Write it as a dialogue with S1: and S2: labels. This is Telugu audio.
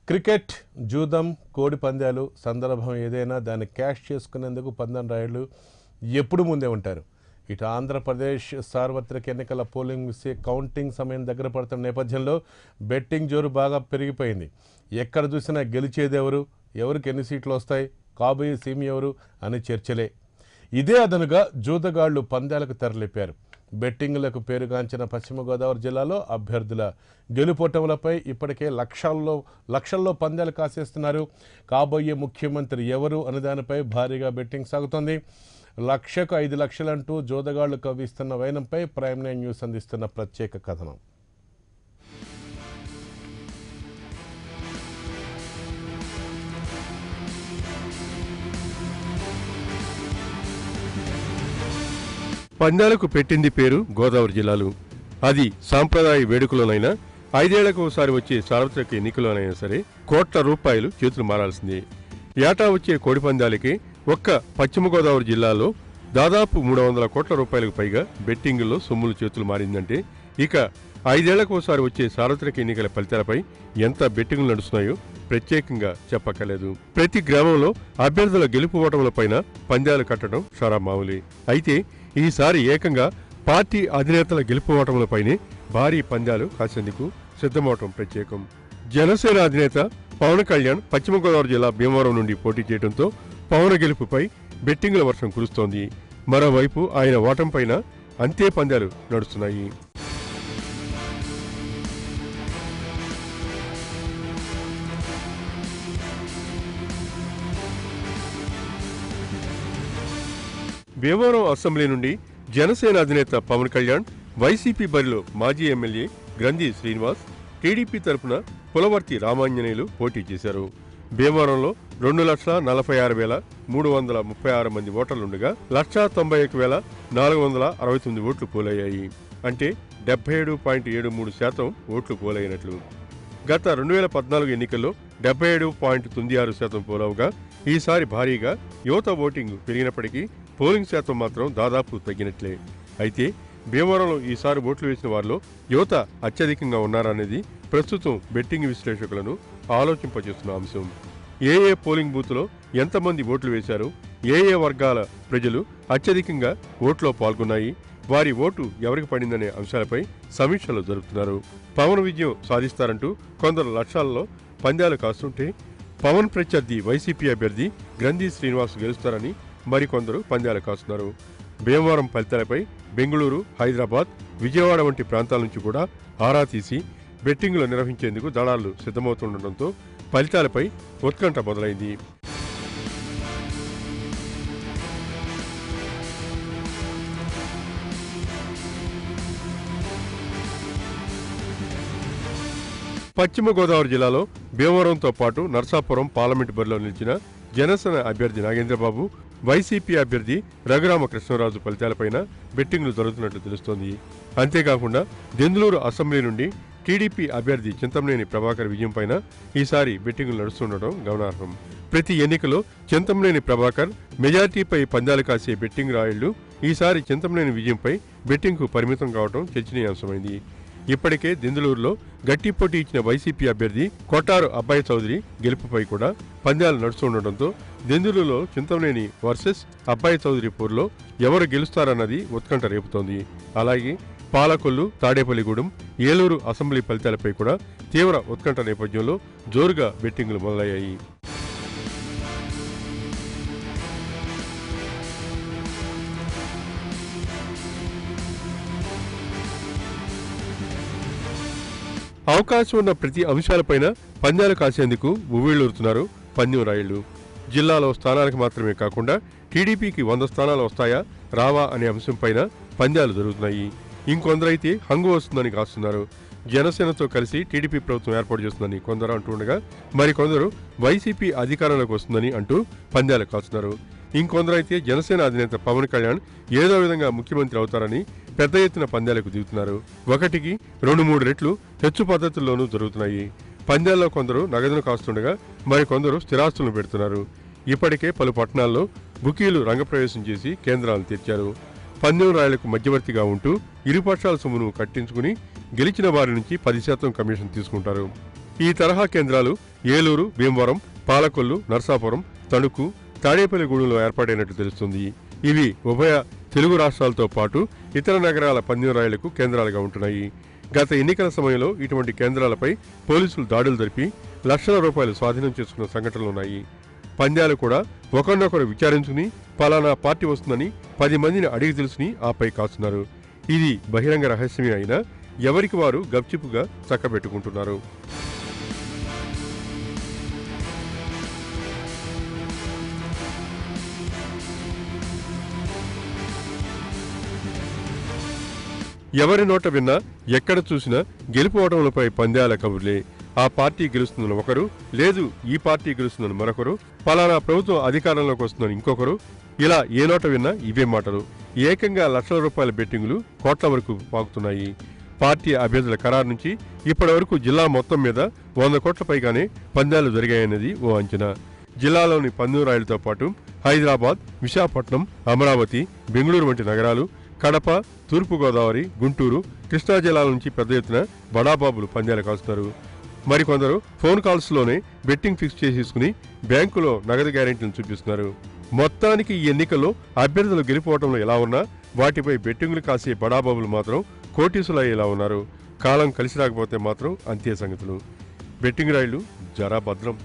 S1: క్రికెట్, జూదం, కోడి పందాలు సందర్భం ఏదైనా దాన్ని క్యాష్ చేసుకునేందుకు పందెం రాయుళ్లు ఎప్పుడు ముందే ఉంటారు. ఇటు ఆంధ్రప్రదేశ్ సార్వత్రిక ఎన్నికల పోలింగ్ ముగిసే కౌంటింగ్ సమయం దగ్గర పడుతున్న నేపథ్యంలో బెట్టింగ్ జోరు బాగా పెరిగిపోయింది. ఎక్కడ చూసినా గెలిచేదెవరు, ఎవరికి ఎన్ని సీట్లు వస్తాయి, కాబోయే సీఎం ఎవరు అని చర్చలే. ఇదే అదనుగా జూదగాళ్లు పందాలకు తెరలేపారు. బెట్టింగ్లకు పేరుగాంచిన పశ్చిమ గోదావరి జిల్లాలో అభ్యర్థుల గెలుపోటములపై ఇప్పటికే లక్షల్లో పందాలు కాసేస్తున్నారు. కాబోయే ముఖ్యమంత్రి ఎవరు అనే దానిపై భారీగా బెట్టింగ్ సాగుతోంది. లక్షకు 5 లక్షలంటూ జూదగాళ్లు కవ్విస్తున్న వైనంపై ప్రైమ్ 9 న్యూస్ అందిస్తున్న ప్రత్యేక కథనం.
S2: పందాలకు పెట్టింది పేరు గోదావరి జిల్లాలు. అది సాంప్రదాయ వేడుకలోనైనా, 5 ఏళ్లకు ఒకసారి వచ్చే సార్వత్రిక ఎన్నికల్లోనైనా సరే కోట్ల రూపాయలు చేతులు మారాల్సిందే. ఏటా వచ్చే కోడి పందాలకి ఒక్క పశ్చిమ గోదావరి జిల్లాలో దాదాపు 300 కోట్ల రూపాయలకు పైగా బెట్టింగుల్లో సొమ్ములు చేతులు మారిందంటే ఇక 5 ఏళ్లకు ఒకసారి వచ్చే సార్వత్రిక ఎన్నికల ఫలితాలపై ఎంత బెట్టింగులు నడుస్తున్నాయో ప్రత్యేకంగా చెప్పక్కర్లేదు. ప్రతి గ్రామంలో అభ్యర్థుల గెలుపు ఓటములపైన పందాలు కట్టడం షరా మామూలే. అయితే ఈసారి ఏకంగా పార్టీ అధినేతల గెలుపు ఓటములపైనే భారీ పందాలు కాసేందుకు సిద్ధమవటం ప్రత్యేకం. జనసేన అధినేత పవన్ కళ్యాణ్ పశ్చిమ గోదావరి జిల్లా భీమవరం నుండి పోటీ చేయడంతో పవన్ గెలుపుపై బెట్టింగుల వర్షం కురుస్తోంది. మరోవైపు ఆయన ఓటంపైన అంతే పందాలు నడుస్తున్నాయి. భీమవరం అసెంబ్లీ నుండి జనసేన అధినేత పవన్ కళ్యాణ్, వైసీపీ బరిలో మాజీ ఎమ్మెల్యే గ్రంథి శ్రీనివాస్, టీడీపీ తరపున పులవర్తి రామాంజనేయులు పోటీ చేశారు. భీమవరంలో 2,46,336 మంది ఓటర్లుండగా 1,91,469 ఓట్లు పోలయ్యాయి. అంటే 77.73% ఓట్లు పోలైనట్లు. గత 2014 ఎన్నికల్లో 77.96% పోలవగా ఈసారి భారీగా యువత ఓటింగ్ పెరిగినప్పటికీ పోలింగ్ శాతం మాత్రం దాదాపు తగ్గినట్లే. అయితే భీమవరంలో ఈసారి ఓట్లు వేసిన వారిలో యువత అత్యధికంగా ఉన్నారనేది ప్రస్తుతం బెట్టింగ్ విశ్లేషకులను ఆలోచింపజేస్తున్న అంశం. ఏ పోలింగ్ బూత్లో ఎంతమంది ఓట్లు వేశారు, ఏ వర్గాల ప్రజలు అత్యధికంగా ఓట్లో పాల్గొన్నాయి, వారి ఓటు ఎవరికి పడిందనే అంశాలపై సమీక్షలు జరుపుతున్నారు. పవన్ విజయం సాధిస్తారంటూ కొందరు లక్షల్లో పందాలు కాస్తుంటే పవన్ ప్రత్యర్థి వైసీపీ అభ్యర్థి గ్రంథి శ్రీనివాస్ గెలుస్తారని మరికొందరు పందాలు కాస్తున్నారు. భీమవరం ఫలితాలపై బెంగళూరు, హైదరాబాద్, విజయవాడ వంటి ప్రాంతాల నుంచి కూడా ఆరా తీసి బెట్టింగులు నిర్వహించేందుకు దళాలు సిద్ధమవుతుండటంతో ఫలితాలపై ఉత్కంఠ మొదలైంది. పశ్చిమ గోదావరి జిల్లాలో భీమవరంతో పాటు నర్సాపురం పార్లమెంటు బరిలో నిలిచిన జనసేన అభ్యర్థి నాగేంద్రబాబు, వైసీపీ అభ్యర్థి రఘురామకృష్ణరాజు ఫలితాలపైన బెట్టింగులు జరుగుతున్నట్లు తెలుస్తోంది. అంతేకాకుండా దెందులూరు అసెంబ్లీ నుండి టీడీపీ అభ్యర్థి చింతమనేని ప్రభాకర్ విజయంపైన ఈసారి బెట్టింగులు నడుస్తుండటం గమనార్హం. ప్రతి ఎన్నికలో చింతమనేని ప్రభాకర్ మెజార్టీపై పందాలు కాసే బెట్టింగ్ రాయుళ్లు ఈసారి చింతమనేని విజయంపై బెట్టింగ్కు పరిమితం కావడం చర్చనీయాంశమైంది. ఇప్పటికే దెందులూరులో గట్టి పోటీ ఇచ్చిన వైసీపీ అభ్యర్థి కొట్టారు అబ్బాయి చౌదరి గెలుపుపై కూడా పందాలు నడుస్తుండటంతో దెందులూరులో చింతమనేని వర్సెస్ అబ్బాయి చౌదరి పోరులో ఎవరు గెలుస్తారన్నది ఉత్కంఠ రేపుతోంది. అలాగే పాలకొల్లు, తాడేపల్లిగూడెం, ఏలూరు అసెంబ్లీ ఫలితాలపై కూడా తీవ్ర ఉత్కంఠ నేపథ్యంలో జోరుగా బెట్టింగులు మొదలయ్యాయి. అవకాశం ఉన్న ప్రతి అంశాలపైన పందాలు కాసేందుకు ఉవ్విళ్లూరుతున్నారు పందెం రాయుళ్లు. జిల్లాలో స్థానాలకు మాత్రమే కాకుండా టీడీపీకి 100 స్థానాలు వస్తాయా రావా అనే అంశంపైన పందాలు జరుగుతున్నాయి. ఇంకొందరైతే హంగు వస్తుందని కాస్తున్నారు. జనసేనతో కలిసి టీడీపీ ప్రభుత్వం ఏర్పాటు చేస్తుందని కొందరు అంటుండగా మరికొందరు వైసీపీ అధికారంలోకి వస్తుందని అంటూ పందాలు కాస్తున్నారు. ఇంకొందరైతే జనసేన అధినేత పవన్ కళ్యాణ్ ఏదో విధంగా ముఖ్యమంత్రి అవుతారని పెద్ద ఎత్తున పందాలకు దిగుతున్నారు. 1కి 2-3 రెట్లు హెచ్చు పద్ధతుల్లోనూ జరుగుతున్నాయి. పందాల్లో కొందరు నగదును కాస్తుండగా మరికొందరు స్థిరాస్తులను పెడుతున్నారు. ఇప్పటికే పలు పట్టణాల్లో బుకీలు రంగప్రవేశం చేసి కేంద్రాలను తెచ్చారు. పందెం రాయలకు మధ్యవర్తిగా ఉంటూ ఇరుపక్షాల సొమ్మును కట్టించుకుని గెలిచిన వారి నుంచి 10% కమిషన్ తీసుకుంటారు. ఈ తరహా కేంద్రాలు ఏలూరు, భీమవరం, పాలకొల్లు, నర్సాపురం, తణుకు, తాడేపల్లిగూడెంలో ఏర్పాటైనట్టు తెలుస్తుంది. ఇవి ఉభయ తెలుగు రాష్ట్రాలతో పాటు ఇతర నగరాల పందెం రాయులకు కేంద్రాలుగా ఉంటున్నాయి. గత ఎన్నికల సమయంలో ఇటువంటి కేంద్రాలపై పోలీసులు దాడులు జరిపి లక్షల రూపాయలు స్వాధీనం చేసుకున్న సంఘటనలున్నాయి. పంద్యాలు కూడా ఒకరినొకరు విచారించుకుని పలానా పార్టీ వస్తుందని 10 మందిని అడిగి తెలుసుకుని ఆపై కాస్తున్నారు. ఇది బహిరంగ రహస్యమే అయినా ఎవరికి వారు గప్చిపుగా చక్కబెట్టుకుంటున్నారు. ఎవరి నోట విన్నా ఎక్కడ చూసినా గెలుపు ఓటములపై పంద్యాల కబుర్లే. ఆ పార్టీ గెలుస్తుందని ఒకరు, లేదు ఈ పార్టీ గెలుస్తుందని మరొకరు, పలానా ప్రభుత్వం అధికారంలోకి వస్తుందని ఇంకొకరు, ఇలా ఏ నోట విన్నా ఇవే మాటలు. ఏకంగా లక్షల రూపాయల బెట్టింగులు కోట్ల వరకు పాకుతున్నాయి. పార్టీ అభ్యర్థుల ఖరారు నుంచి ఇప్పటి వరకు జిల్లా మొత్తం మీద 100 కోట్ల పైగానే పంద్యాలు జరిగాయన్నది ఓ అంచనా. జిల్లాలోని పందెం రాయులతో పాటు హైదరాబాద్, విశాఖపట్నం, అమరావతి, బెంగళూరు వంటి నగరాలు, కడప, తూర్పుగోదావరి, గుంటూరు, కృష్ణా జిల్లాల నుంచి పెద్ద ఎత్తున బడాబాబులు పంద్యాలు కాస్తున్నారు. మరికొందరు ఫోన్ కాల్స్లోనే బెట్టింగ్ ఫిక్స్ చేసేసుకుని బ్యాంకులో నగదు గ్యారెంటీలను చూపిస్తున్నారు. మొత్తానికి ఈ ఎన్నికల్లో అభ్యర్థులు గెలిపోవడంలో ఎలా ఉన్నా వాటిపై బెట్టింగులు కాసే బడాబాబులు మాత్రం కోటీసులయ్యేలా ఉన్నారు. కాలం కలిసి రాకపోతే మాత్రం అంతే సంగతులు. బెట్టింగ్ రాయులు జరా భద్రం.